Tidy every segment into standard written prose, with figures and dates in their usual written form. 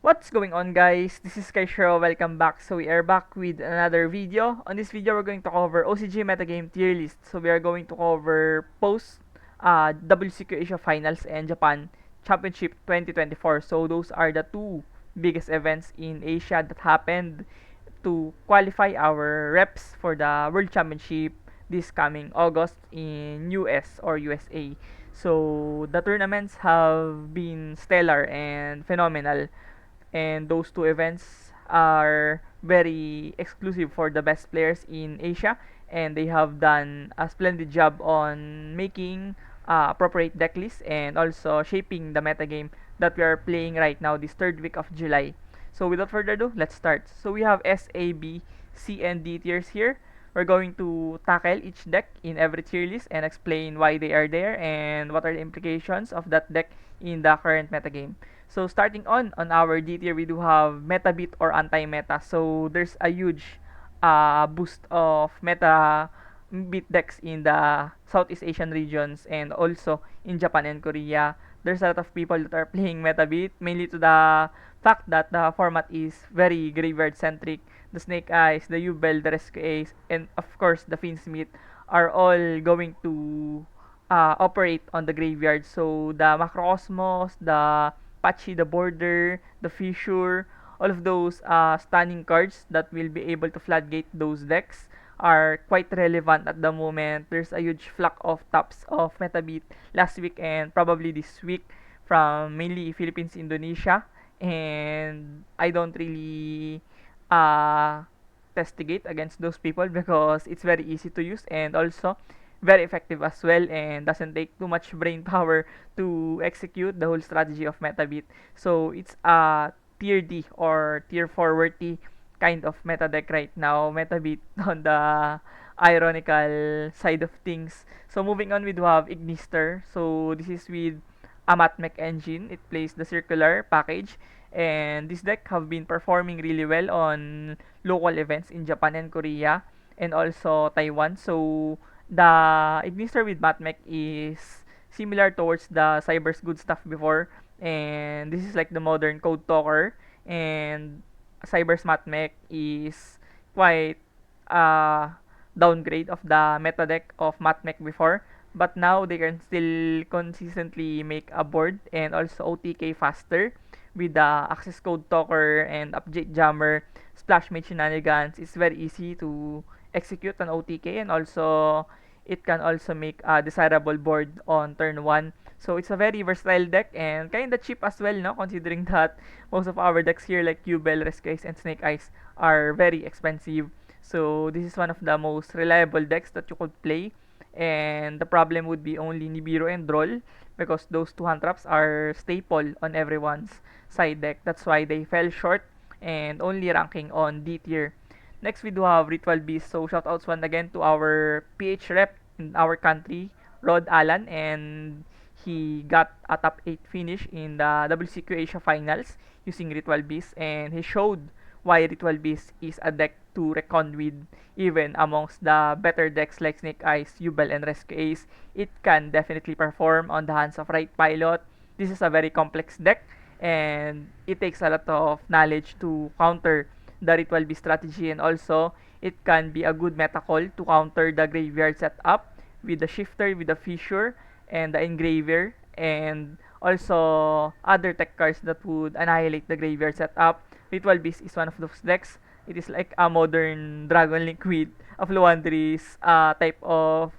What's going on, guys? This is Kaishiro. Welcome back. So we are back with another video. On this video, we're going to cover OCG Metagame tier list. So we are going to cover post WCQ Asia Finals and Japan Championship 2024. So those are the two biggest events in Asia that happened to qualify our reps for the World Championship this coming August in US or USA. So the tournaments have been stellar and phenomenal, and those two events are very exclusive for the best players in Asia, and they have done a splendid job on making appropriate deck lists and also shaping the metagame that we are playing right now this third week of July. So without further ado, let's start. So we have S, A, B, C, and D tiers here. We're going to tackle each deck in every tier list and explain why they are there and what are the implications of that deck in the current metagame. So starting on our D tier, we do have meta beat or anti-meta. So there's a huge boost of meta beat decks in the Southeast Asian regions and also in Japan and Korea. There's a lot of people that are playing meta beat, mainly to the fact that the format is very graveyard centric. The Snake Eyes, the Yubel, the Rescue Ace, and of course the Finsmith are all going to operate on the graveyard. So the Macrocosmos, the Pachi, the Border, the Fissure, all of those stunning cards that will be able to floodgate those decks are quite relevant at the moment. There's a huge flock of tops of Metabeat last week and probably this week from mainly Philippines, Indonesia, and I don't really uh, testigate against those people because it's very easy to use and also very effective as well and doesn't take too much brain power to execute the whole strategy of Metabit. So it's a tier D or tier 4 worthy kind of meta deck right now. Metabit on the ironical side of things. So moving on, we do have Ignister. So this is with a Matmech engine. It plays the circular package, and this deck have been performing really well on local events in Japan and Korea and also Taiwan. So the Ignister with Matmech is similar towards the Cyber's good stuff before, and this is like the modern code talker, and Cyber's Matmech is quite uh, downgrade of the meta deck of Matmech before, but now they can still consistently make a board and also OTK faster with the access code talker and update jammer splash mage shenanigans. It's very easy to execute an OTK, and also it can also make a desirable board on turn 1. So it's a very versatile deck and kinda cheap as well, no? Considering that most of our decks here like Cubel, Rescue and Snake Eyes are very expensive. So this is one of the most reliable decks that you could play. And the problem would be only Nibiru and Droll because those two hand traps are staple on everyone's side deck. That's why they fell short and only ranking on D tier. Next, we do have Ritual Beast. So, shoutouts once again to our PH rep in our country, Rod Allen, and he got a top 8 finish in the WCQ Asia Finals using Ritual Beast, and he showed why Ritual Beast is a deck to reckon with even amongst the better decks like Snake Eyes, Yubel, and Rescue Ace. It can definitely perform on the hands of right pilot. This is a very complex deck, and it takes a lot of knowledge to counter the Ritual Beast strategy, and also it can be a good meta call to counter the graveyard setup with the shifter, with the fissure, and the engraver, and also other tech cards that would annihilate the graveyard setup. Ritual Beast is one of those decks. It is like a modern Dragon Link with a Fluandry's type of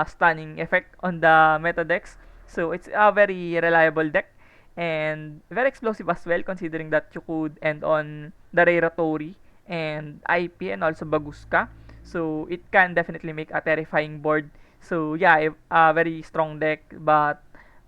stunning effect on the meta decks. So it's a very reliable deck and very explosive as well, considering that you could end on the Raratory and IP and also Baguska. So it can definitely make a terrifying board. So yeah, a very strong deck, but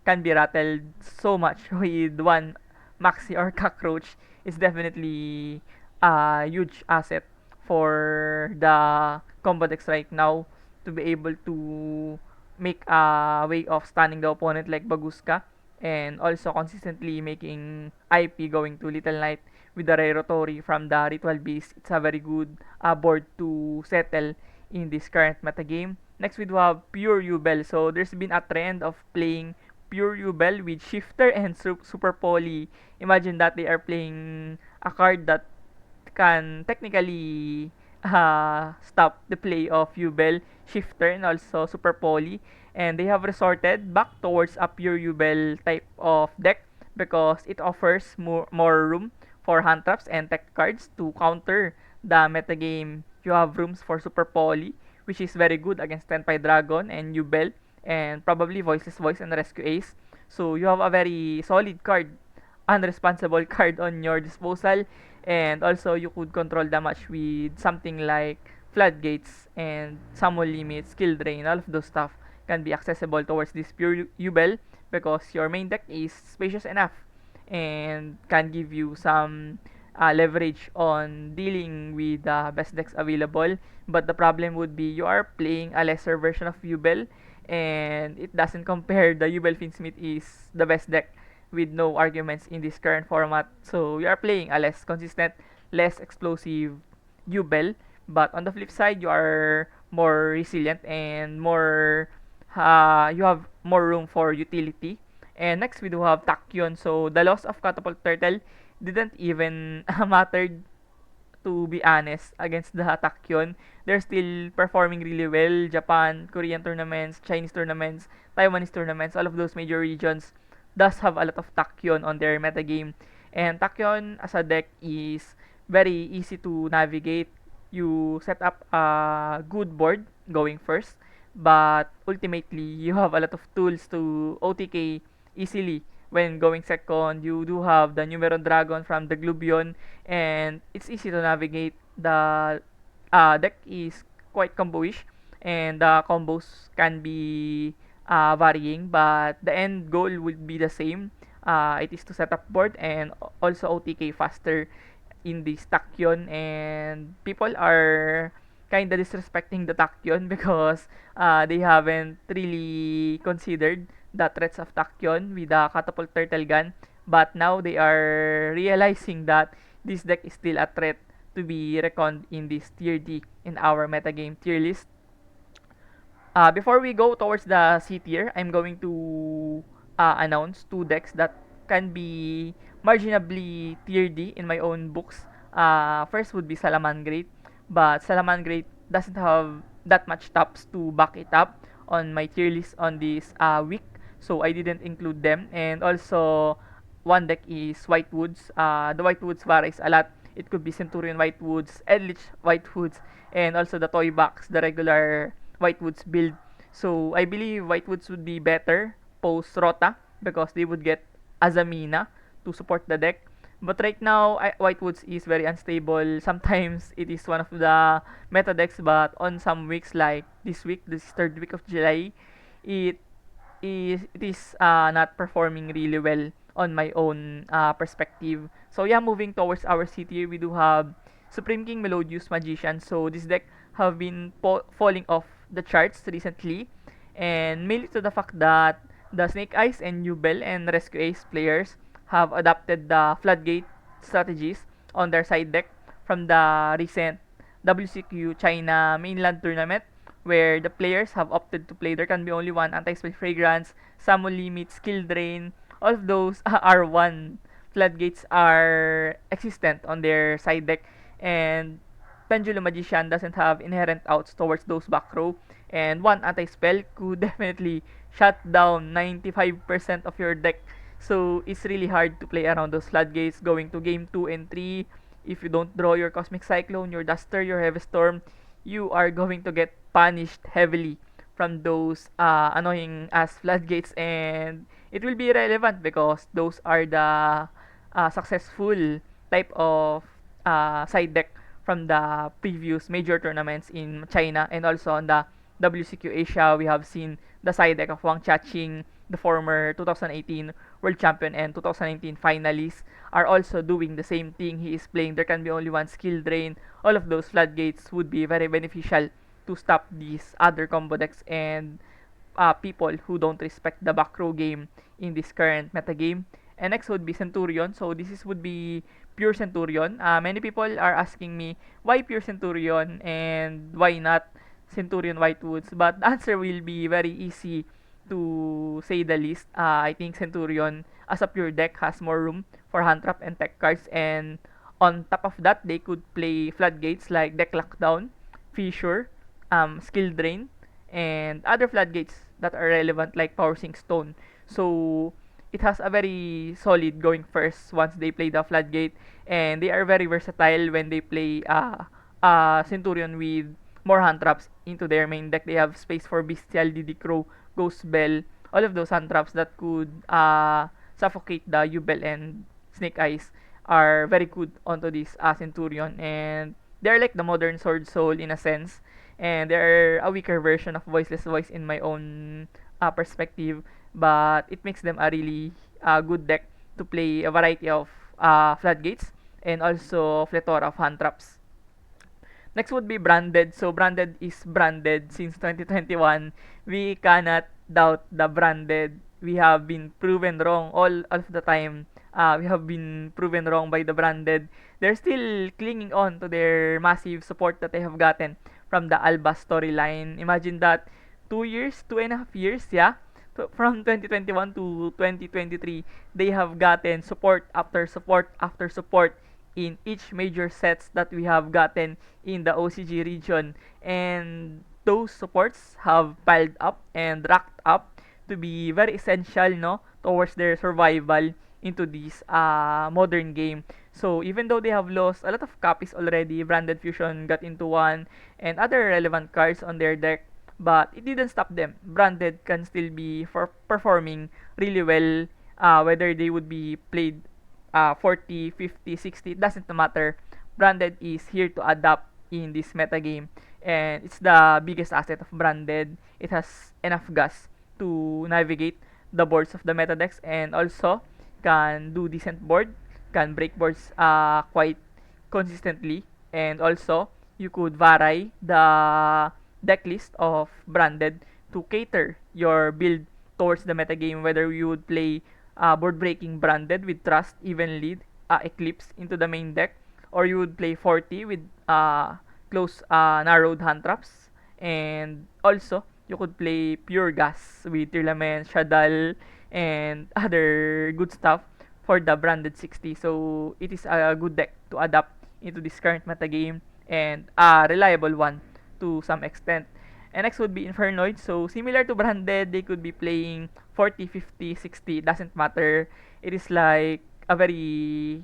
can be rattled so much with one Maxi or Cockroach is definitely a huge asset for the combo decks right now to be able to make a way of stunning the opponent like Baguska, and also consistently making IP going to Little Knight with the Raratory from the Ritual Beast. It's a very good board to settle in this current metagame. Next, we do have Pure Yubel. So there's been a trend of playing pure Yubel with Shifter and Super Poly. Imagine that they are playing a card that can technically stop the play of Yubel, Shifter, and also Super Poly. And they have resorted back towards a pure Yubel type of deck because it offers more room for hand traps and tech cards to counter the metagame. You have rooms for Super Poly, which is very good against Tenpai Dragon and Yubel, and probably Voiceless Voice and Rescue Ace. So you have a very solid card, unresponsible card on your disposal, and also you could control the match with something like floodgates and summon limits, skill drain. All of those stuff can be accessible towards this pure Ubel because your main deck is spacious enough and can give you some leverage on dealing with the best decks available. But the problem would be you are playing a lesser version of Ubel, and it doesn't compare. The Ubel Finsmith is the best deck with no arguments in this current format. So you are playing a less consistent, less explosive Ubel, but on the flip side, you are more resilient and more you have more room for utility. And next we do have Tachyon. So the loss of Catapult Turtle didn't even matter, to be honest, against the Tachyon. They're still performing really well. Japan, Korean tournaments, Chinese tournaments, Taiwanese tournaments, all of those major regions does have a lot of Tachyon on their metagame. And Tachyon as a deck is very easy to navigate. You set up a good board going first, but ultimately you have a lot of tools to OTK easily. When going second, you do have the Numeron Dragon from the Glubion, and it's easy to navigate. The deck is quite combo-ish, and the combos can be varying, but the end goal would be the same. It is to set up board and also OTK faster in this Tachyon, and people are kinda disrespecting the Tachyon because they haven't really considered the threats of Tachyon with the Catapult Turtle Gun, but now they are realizing that this deck is still a threat to be reckoned in this tier D in our metagame tier list. Before we go towards the C tier, I'm going to announce two decks that can be marginally tier D in my own books. First would be Salamangreat, but Salamangreat doesn't have that much tops to back it up on my tier list on this week, so I didn't include them. And also, one deck is Whitewoods. The Whitewoods varies a lot. It could be Centurion Whitewoods, Eldritch Whitewoods, and also the Toy Box, the regular Whitewoods build. So I believe Whitewoods would be better post Rota because they would get Azamina to support the deck. But right now, Whitewoods is very unstable. Sometimes it is one of the meta decks, but on some weeks like this week, this third week of July, it it is not performing really well on my own perspective. So yeah, moving towards our city, we do have Supreme King Melodious Magician. So this deck have been falling off the charts recently, and mainly to the fact that the Snake Eyes and Nubel and Rescue Ace players have adopted the Floodgate strategies on their side deck from the recent WCQ China mainland tournament, where the players have opted to play There Can Be Only One, Anti-Spell Fragrance, Summon Limit, Skill Drain. All of those are one. Floodgates are existent on their side deck, and Pendulum Magician doesn't have inherent outs towards those back row, and one anti-spell could definitely shut down 95% of your deck. So it's really hard to play around those floodgates going to game 2 and 3. If you don't draw your Cosmic Cyclone, your Duster, your Heavy Storm, you are going to get punished heavily from those annoying as floodgates, and it will be irrelevant because those are the successful type of side deck from the previous major tournaments in China, and also on the WCQ Asia. We have seen the side deck of Wang Chaching, the former 2018 world champion and 2019 finalist, are also doing the same thing. He is playing There Can Be Only One, Skill Drain. All of those floodgates would be very beneficial to stop these other combo decks and people who don't respect the back row game in this current meta game. And next would be Centurion. So this is would be pure Centurion. Many people are asking me why pure Centurion and why not Centurion Whitewoods. But the answer will be very easy to say the least. I think Centurion as a pure deck has more room for hand trap and tech cards, and on top of that, they could play floodgates like Deck Lockdown, Fissure, Skill Drain, and other floodgates that are relevant like Power Sink Stone. So it has a very solid going first once they play the floodgate, and they are very versatile when they play Centurion with more hand traps into their main deck. They have space for Bestial, Diddy Crow, Ghost Bell, all of those hand traps that could suffocate the Ubel and Snake Eyes are very good onto this Centurion, and they're like the modern Sword Soul in a sense, and they're a weaker version of Voiceless Voice in my own perspective, but it makes them a really good deck to play a variety of floodgates and also plethora of hand traps. Next would be branded. So branded is branded since 2021. We cannot doubt the branded. We have been proven wrong all of the time. We have been proven wrong by the branded. They're still clinging on to their massive support that they have gotten from the Alba storyline. Imagine that 2 years, 2.5 years, yeah. From 2021 to 2023, they have gotten support after support after support in each major sets that we have gotten in the OCG region, and those supports have piled up and racked up to be very essential, no, towards their survival into this modern game. So even though they have lost a lot of copies already, Branded Fusion got into one and other relevant cards on their deck, but it didn't stop them. Branded can still be for performing really well, whether they would be played 40, 50, 60, it doesn't matter. Branded is here to adapt in this metagame, and it's the biggest asset of Branded. It has enough gas to navigate the boards of the meta decks, and also can do decent board, can break boards quite consistently, and also you could vary the deck list of Branded to cater your build towards the metagame, whether you would play board breaking Branded with Trust, Even Lead, Eclipse into the main deck, or you would play 40 with close narrowed hand traps, and also you could play Pure Gas with Tirlamen, Shadal, and other good stuff for the Branded 60. So it is a good deck to adapt into this current metagame, and a reliable one to some extent. And next would be Infernoid. So similar to Branded, they could be playing 40, 50, 60, doesn't matter. It is like a very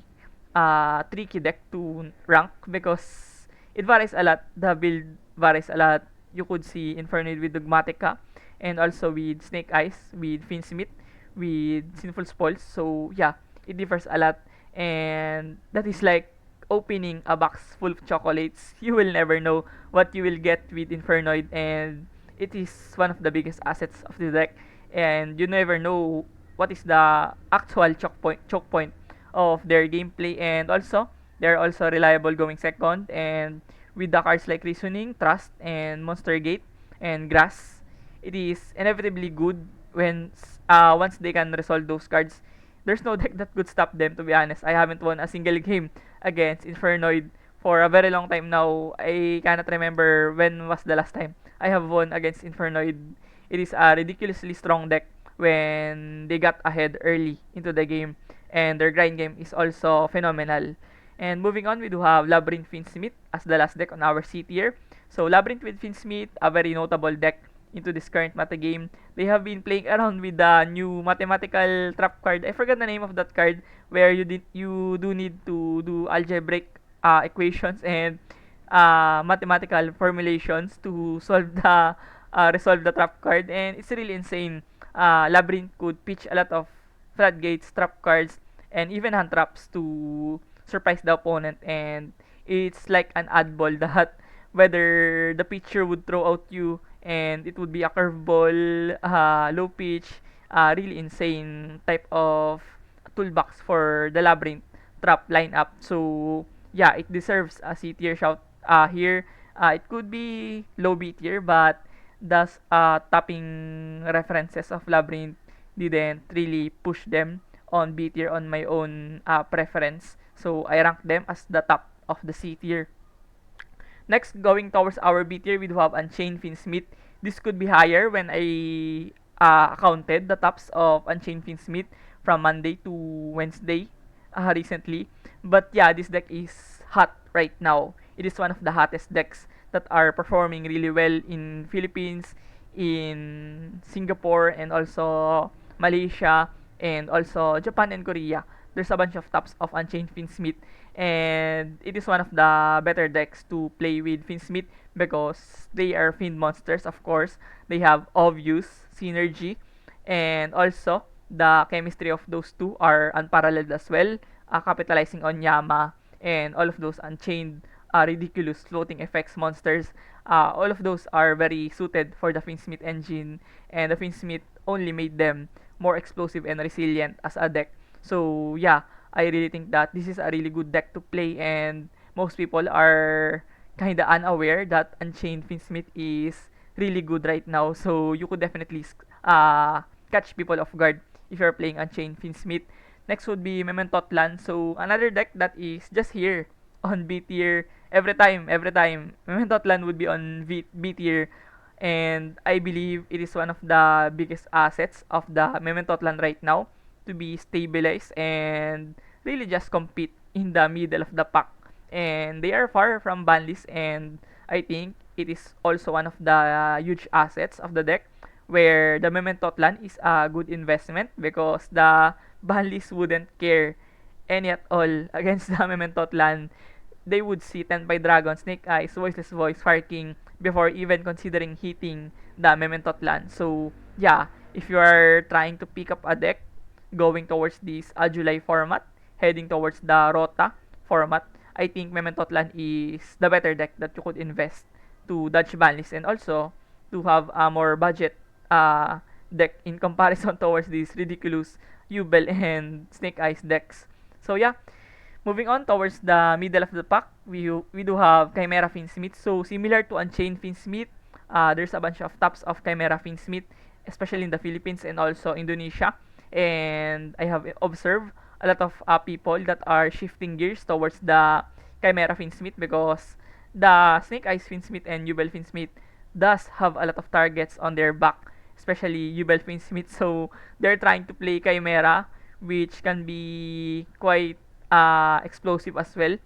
tricky deck to rank because it varies a lot. The build varies a lot. You could see Infernoid with Dogmatica, and also with Snake Eyes, with Finsmith, with Sinful Spoils. So yeah, it differs a lot, and that is like opening a box full of chocolates. You will never know what you will get with Infernoid, and it is one of the biggest assets of the deck, and you never know what is the actual choke point of their gameplay, and also they're also reliable going second, and with the cards like Reasoning, Trust, and Monster Gate, and Grass, it is inevitably good when once they can resolve those cards. There's no deck that could stop them, to be honest. I haven't won a single game against Infernoid for a very long time now. I cannot remember when was the last time I have won against Infernoid. It is a ridiculously strong deck when they got ahead early into the game, and their grind game is also phenomenal. And moving on, we do have Labyrinth Finsmith as the last deck on our C tier. So Labyrinth with Finsmith, a very notable deck into this current meta game. They have been playing around with the new mathematical trap card. I forgot the name of that card, where you do need to do algebraic equations and mathematical formulations to resolve the trap card, and it's really insane. Labyrinth could pitch a lot of floodgates, trap cards, and even hand traps to surprise the opponent, and it's like an oddball that whether the pitcher would throw out you and it would be a curveball, low pitch, really insane type of toolbox for the Labyrinth trap lineup. So yeah, it deserves a C tier shout here. It could be low B tier, but the topping references of Labyrinth didn't really push them on B tier on my own preference. So I rank them as the top of the C tier. Next, going towards our B tier, we do have Unchained Finsmith. This could be higher when I counted the tops of Unchained Finsmith from Monday to Wednesday recently. But yeah, this deck is hot right now. It is one of the hottest decks that are performing really well in Philippines, in Singapore, and also Malaysia, and also Japan and Korea. There's a bunch of tops of Unchained Finsmith, and it is one of the better decks to play with Finsmith because they are Fiend monsters, of course. They have obvious synergy, and also the chemistry of those two are unparalleled as well, capitalizing on Yama and all of those Unchained, ridiculous floating effects monsters. All of those are very suited for the Finsmith engine, and the Finsmith only made them more explosive and resilient as a deck. So yeah, I really think that this is a really good deck to play, and most people are kinda unaware that Unchained Finsmith is really good right now. So you could definitely catch people off guard if you're playing Unchained Finsmith. Next would be Mementotlan. So another deck that is just here on B tier every time. Mementotlan would be on B tier, and I believe it is one of the biggest assets of the Mementotlan right now to be stabilized and really just compete in the middle of the pack. And they are far from banlist, and I think it is also one of the huge assets of the deck where the Mementotlan is a good investment because the banlist wouldn't care any at all against the Mementotlan. They would see 10 by Dragon, Snake Eyes, Voiceless Voice, Fire King before even considering hitting the Mementotlan. So yeah, if you are trying to pick up a deck going towards this July format, heading towards the Rota format, I think Mementotlan is the better deck that you could invest to dodge banlist and also to have a more budget deck in comparison towards these ridiculous Yubel and Snake Eyes decks. So yeah, moving on towards the middle of the pack, we do have Chimera Finsmith. So similar to Unchained Finsmith, there's a bunch of tops of Chimera Finsmith, especially in the Philippines and also Indonesia. And I have observed a lot of people that are shifting gears towards the Chimera Finsmith because the Snake Eyes Finsmith and Yubel Finsmith does have a lot of targets on their back, especially Yubel Finsmith. So they're trying to play Chimera, which can be quite explosive as well,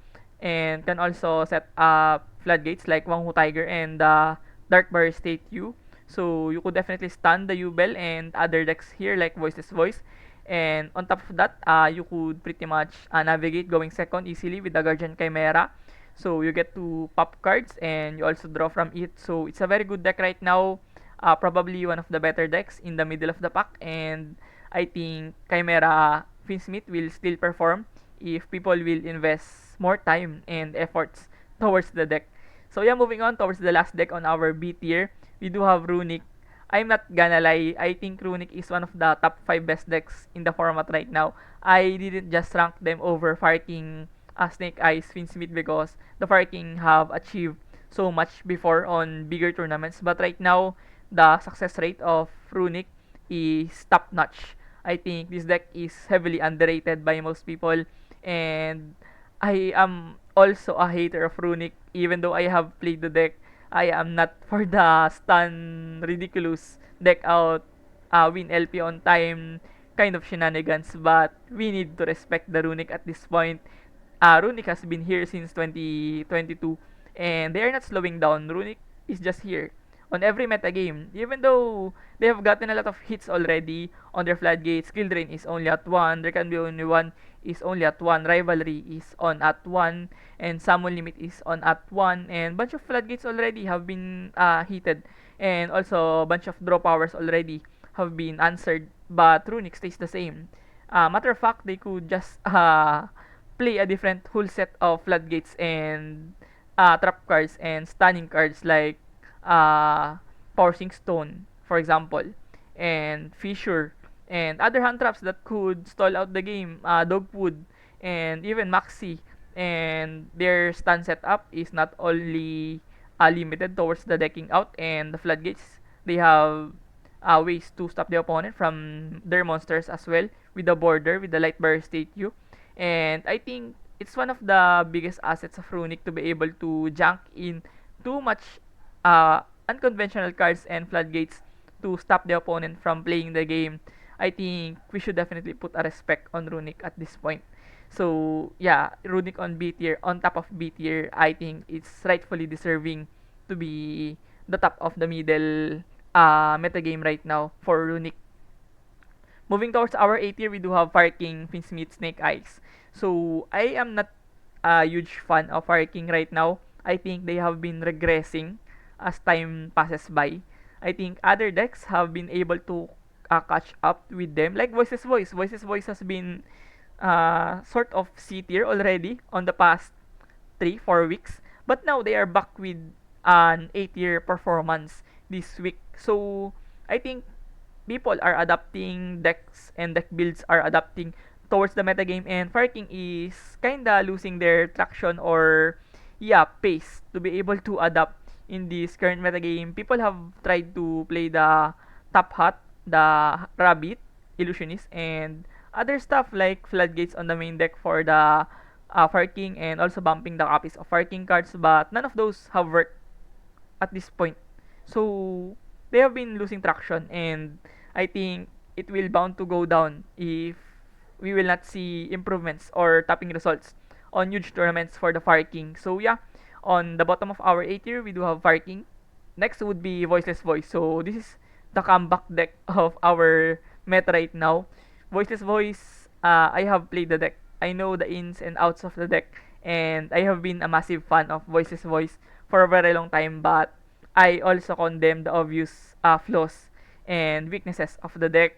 and can also set up floodgates like Wanghu Tiger and Dark Barrier State U. So you could definitely stun the Yubel and other decks here like Voiceless Voice. And on top of that, you could pretty much navigate going second easily with the Guardian Chimera. So you get to pop cards and you also draw from it. So it's a very good deck right now. Probably one of the better decks in the middle of the pack. And I think Chimera Finsmith will still perform if people will invest more time and efforts towards the deck. So yeah, moving on towards the last deck on our B tier, we do have Runic. I'm not gonna lie, I think Runic is one of the top 5 best decks in the format right now. I didn't just rank them over Fire King, Snake Eyes, Finsmith because the Fire King have achieved so much before on bigger tournaments. But right now, the success rate of Runic is top notch. I think this deck is heavily underrated by most people, and I am also a hater of Runic even though I have played the deck. I am not for the stun ridiculous deck out, win LP on time kind of shenanigans, but we need to respect the Runic at this point. Runic has been here since 2022 and they are not slowing down. Runic is just here on every metagame. Even though they have gotten a lot of hits already on their floodgates, skill drain is only at 1, there can be only one is only at 1, rivalry is on at 1, and summon limit is on at 1, and bunch of floodgates already have been heated, and also bunch of draw powers already have been answered, but Runic stays the same. Matter of fact, they could just play a different whole set of floodgates and trap cards and stunning cards like uh, Forcing Stone, for example, and Fissure, and other hand traps that could stall out the game, Dogwood, and even Maxi. And their stun setup is not only limited towards the decking out and the floodgates, they have ways to stop the opponent from their monsters as well with the border, with the light barrier state U. And I think it's one of the biggest assets of Runic to be able to junk in too much unconventional cards and floodgates to stop the opponent from playing the game, I think we should definitely put a respect on Runic at this point. So yeah, Runic on B tier, on top of B tier, I think it's rightfully deserving to be the top of the middle metagame right now for Runic. Moving towards our A tier, we do have Fire King, Finsmith, Snake Eyes. So I am not a huge fan of Fire King right now. I think they have been regressing as time passes by. I think other decks have been able to catch up with them. Like Voices Voice. Voices Voice has been sort of C tier already on the past 3 4 weeks. But now they are back with an 8 year performance this week. So I think people are adapting, decks and deck builds are adapting towards the metagame, and Fire King is kinda losing their traction or yeah, pace to be able to adapt in this current metagame. People have tried to play the Top Hat, the Rabbit, Illusionist, and other stuff like Floodgates on the main deck for the Fire King, and also bumping the copies of Fire King cards, but none of those have worked at this point. So they have been losing traction, and I think it will bound to go down if we will not see improvements or topping results on huge tournaments for the Fire King. So yeah, on the bottom of our A tier, we do have Fire King. Next would be Voiceless Voice. So this is the comeback deck of our meta right now. Voiceless Voice, I have played the deck. I know the ins and outs of the deck, and I have been a massive fan of Voiceless Voice for a very long time, but I also condemn the obvious flaws and weaknesses of the deck,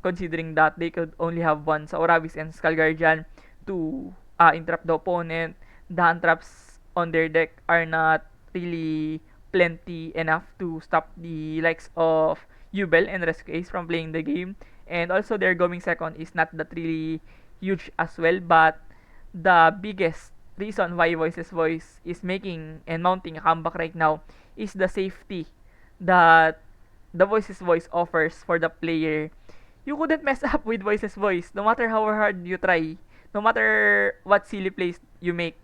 considering that they could only have one Saurabis and Skull Guardian to interrupt the opponent. The hand traps on their deck are not really plenty enough to stop the likes of Yubel and Rescue Ace from playing the game. And also their going second is not that really huge as well, but the biggest reason why Voices Voice is making and mounting a comeback right now is the safety that the Voices Voice offers for the player. You couldn't mess up with Voices Voice no matter how hard you try, no matter what silly plays you make.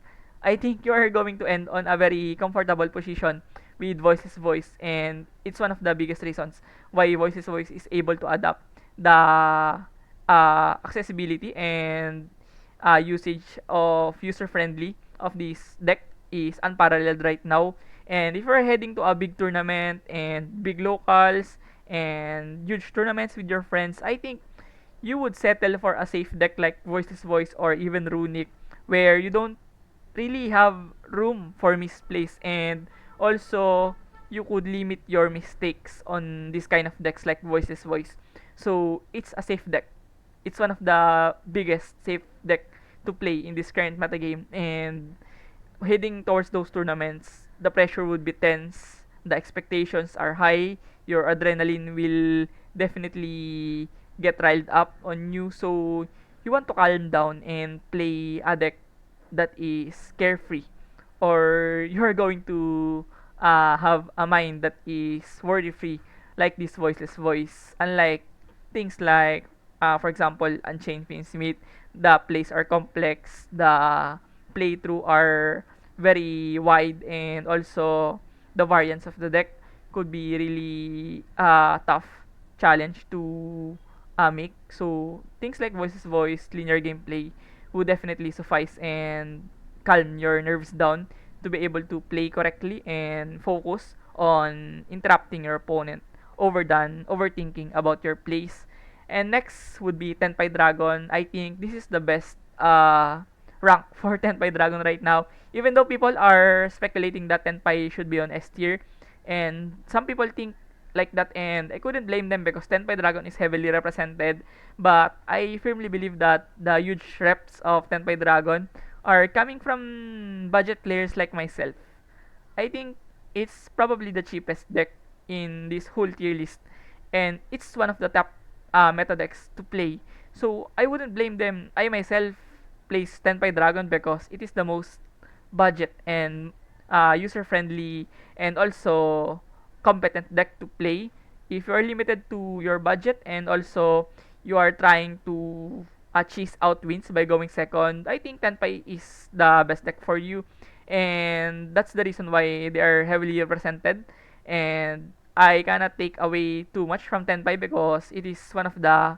I think you are going to end on a very comfortable position with Voices Voice, and it's one of the biggest reasons why Voices Voice is able to adapt the accessibility and usage of user friendly of this deck is unparalleled right now. And if you're heading to a big tournament and big locals and huge tournaments with your friends, I think you would settle for a safe deck like Voiceless Voice or even Runic, where you don't really have room for misplays, and also you could limit your mistakes on this kind of decks like Voiceless Voice. So it's a safe deck. It's one of the biggest safe deck to play in this current metagame, and heading towards those tournaments, the pressure would be tense, the expectations are high, your adrenaline will definitely get riled up on you. So you want to calm down and play a deck that is carefree, or you're going to have a mind that is worry free, like this Voiceless Voice. Unlike things like, for example, Unchained Finsmith, the plays are complex, the playthrough are very wide, and also the variants of the deck could be really tough challenge to make. So things like Voices Voice, linear gameplay would definitely suffice and calm your nerves down to be able to play correctly and focus on interrupting your opponent over than overthinking about your plays. And next would be Tenpai Dragon. I think this is the best rank for Tenpai Dragon right now. Even though people are speculating that Tenpai should be on S tier, and some people think like that, and I couldn't blame them because Tenpai Dragon is heavily represented. But I firmly believe that the huge reps of Tenpai Dragon are coming from budget players like myself. I think it's probably the cheapest deck in this whole tier list, and it's one of the top meta decks to play. So I wouldn't blame them. I myself plays Tenpai Dragon because it is the most budget and user friendly and also competent deck to play. If you are limited to your budget and also you are trying to chase out wins by going second, I think Tenpai is the best deck for you. And that's the reason why they are heavily represented. And I cannot take away too much from Tenpai because it is one of the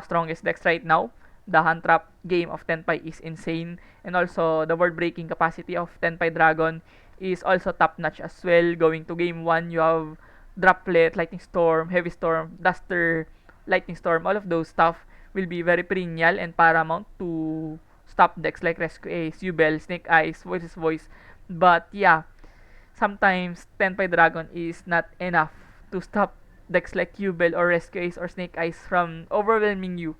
strongest decks right now. The hand trap game of Tenpai is insane, and also the word breaking capacity of Tenpai Dragon is also top notch as well. Going to game 1, you have Droplet, Lightning Storm, Heavy Storm, Duster, Lightning Storm, all of those stuff will be very perennial and paramount to stop decks like Rescue Ace, Yubel, Snake Eyes, Voices Voice. But yeah, sometimes Tenpai Dragon is not enough to stop decks like Yubel or Rescue Ace or Snake Eyes from overwhelming you.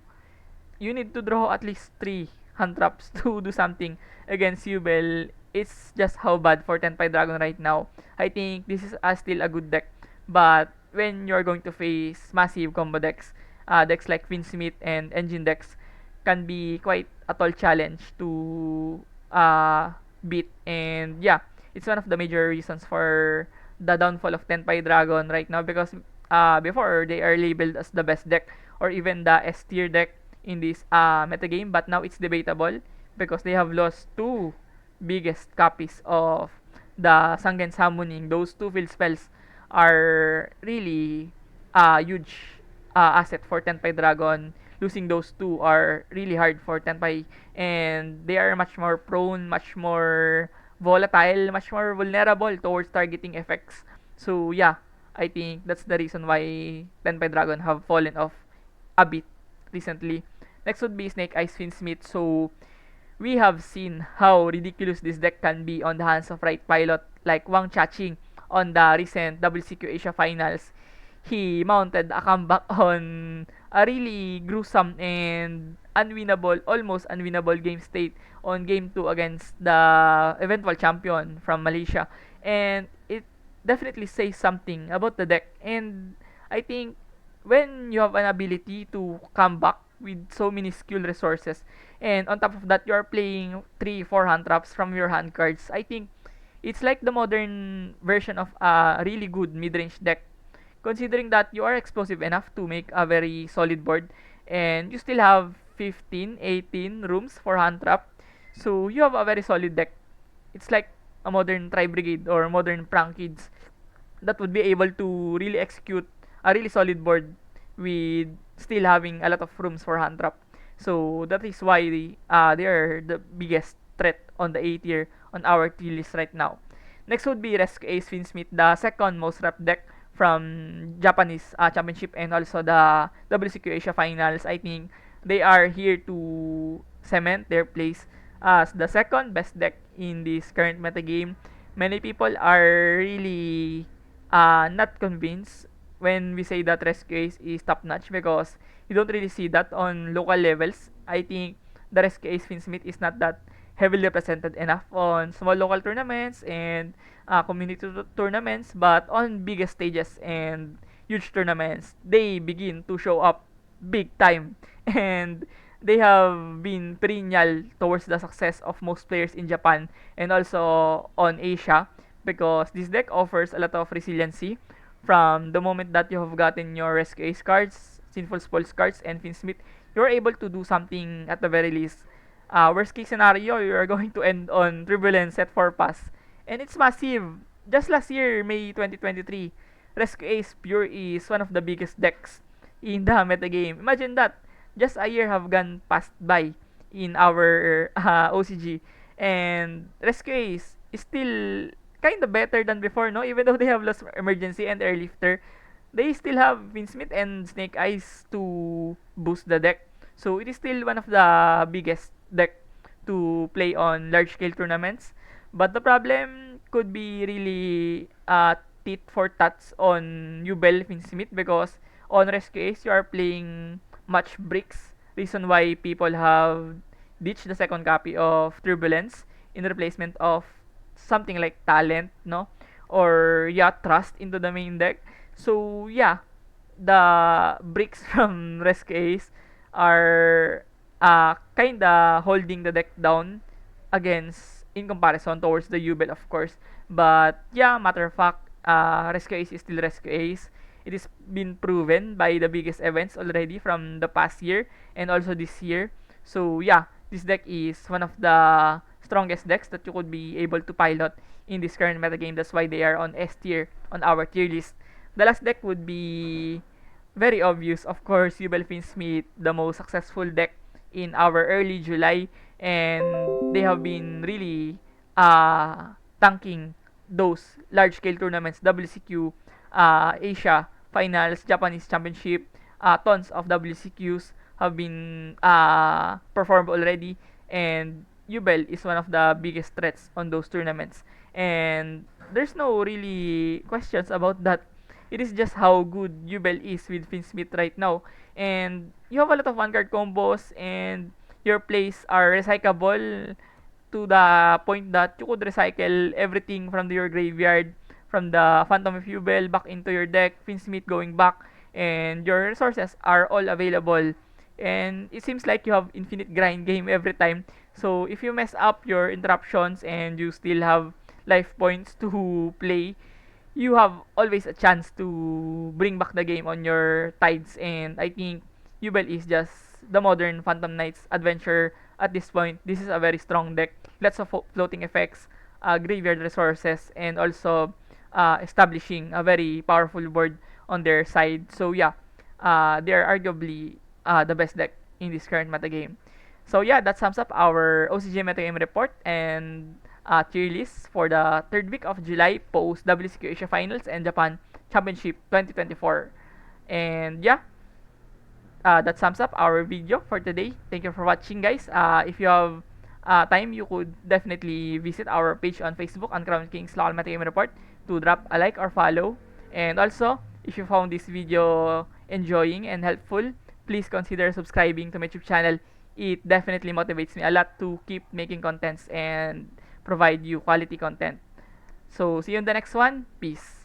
You need to draw at least 3 hand traps to do something against Yubel. It's just how bad for Tenpai Dragon right now. I think this is still a good deck, but when you're going to face massive combo decks, decks like Finsmith and Engine decks can be quite a tall challenge to beat. And yeah, it's one of the major reasons for the downfall of Tenpai Dragon right now because before they are labeled as the best deck or even the S tier deck in this metagame, but now it's debatable because they have lost two biggest copies of the Sangen Summoning. Those two field spells are really a huge asset for Tenpai Dragon. Losing those two are really hard for Tenpai, and they are much more prone, much more volatile, much more vulnerable towards targeting effects. So yeah, I think that's the reason why Tenpai Dragon have fallen off a bit recently. Next would be Snake Eyes Finsmith. So we have seen how ridiculous this deck can be on the hands of right pilot like Wang Chaching on the recent WCQ Asia Finals. He mounted a comeback on a really gruesome and unwinnable, almost unwinnable game state on game 2 against the eventual champion from Malaysia. And it definitely says something about the deck. And I think when you have an ability to come back with so many skill resources, and on top of that, you are playing 3 4 hand traps from your hand cards, I think it's like the modern version of a really good mid-range deck. Considering that you are explosive enough to make a very solid board, and you still have 15 18 rooms for hand trap, so you have a very solid deck. It's like a modern Tri Brigade or modern Prank Kids that would be able to really execute a really solid board with still having a lot of rooms for hand trap. So that is why they are the biggest threat on the A tier on our tier list right now. Next would be Rescue Ace Finsmith, the second most rep deck from Japanese championship and also the WCQ Asia Finals. I think they are here to cement their place as the second best deck in this current metagame. Many people are really not convinced when we say that Rescue Ace is top notch because you don't really see that on local levels. I think the Rescue Ace Finsmith is not that heavily represented enough on small local tournaments and community tournaments, but on biggest stages and huge tournaments, they begin to show up big time. And they have been perennial towards the success of most players in Japan and also on Asia because this deck offers a lot of resiliency from the moment that you have gotten your Rescue Ace cards, Sinful Spoils cards, and Finsmith. You're able to do something at the very least. Worst case scenario, you're going to end on Turbulence set 4 pass. And it's massive. Just last year, May 2023, Rescue Ace Pure is one of the biggest decks in the metagame. Imagine that. Just a year have gone past by in our OCG. And Rescue Ace is still kind of better than before, no? Even though they have lost Emergency and Airlifter, they still have Vinsmith and Snake Eyes to boost the deck. So it is still one of the biggest deck to play on large scale tournaments. But the problem could be really tit for tats on Newbell Finsmith because on Rescue Ace you are playing much bricks. Reason why people have ditched the second copy of Turbulence in replacement of something like Talent, no? Or yeah, Trust into the main deck. So yeah, the bricks from Rescue Ace are kinda holding the deck down against in comparison towards the Yubel of course. But yeah, matter of fact, Rescue Ace is still Rescue Ace. It has been proven by the biggest events already from the past year and also this year. So yeah, this deck is one of the strongest decks that you could be able to pilot in this current metagame. That's why they are on S tier on our tier list. the last deck would be very obvious. Of course, Yubel Finsmith, the most successful deck in our early July, and they have been really tanking those large scale tournaments, WCQ, Asia Finals, Japanese Championship, tons of WCQs have been performed already, and Yubel is one of the biggest threats on those tournaments. And there's no really questions about that. It is just how good Yubel is with Finsmith right now. And you have a lot of one card combos, and your plays are recyclable to the point that you could recycle everything from your graveyard, from the Phantom of Yubel back into your deck, Finsmith going back, and your resources are all available. And it seems like you have infinite grind game every time. So if you mess up your interruptions and you still have life points to play, you have always a chance to bring back the game on your tides. And I think Yubel is just the modern Phantom Knights adventure at this point. This is a very strong deck. Lots of floating effects, graveyard resources, and also establishing a very powerful board on their side. So yeah, they are arguably the best deck in this current metagame. So yeah, that sums up our OCG metagame report and tier list for the third week of July post WCQ Asia Finals and Japan Championship 2024. And yeah, that sums up our video for today. Thank you for watching, guys. If you have time, you could definitely visit our page on Facebook on Crown Kings Local Metagame Report to drop a like or follow. And also, if you found this video enjoying and helpful, please consider subscribing to my YouTube channel. It definitely motivates me a lot to keep making contents and provide you quality content. So, see you in the next one. Peace.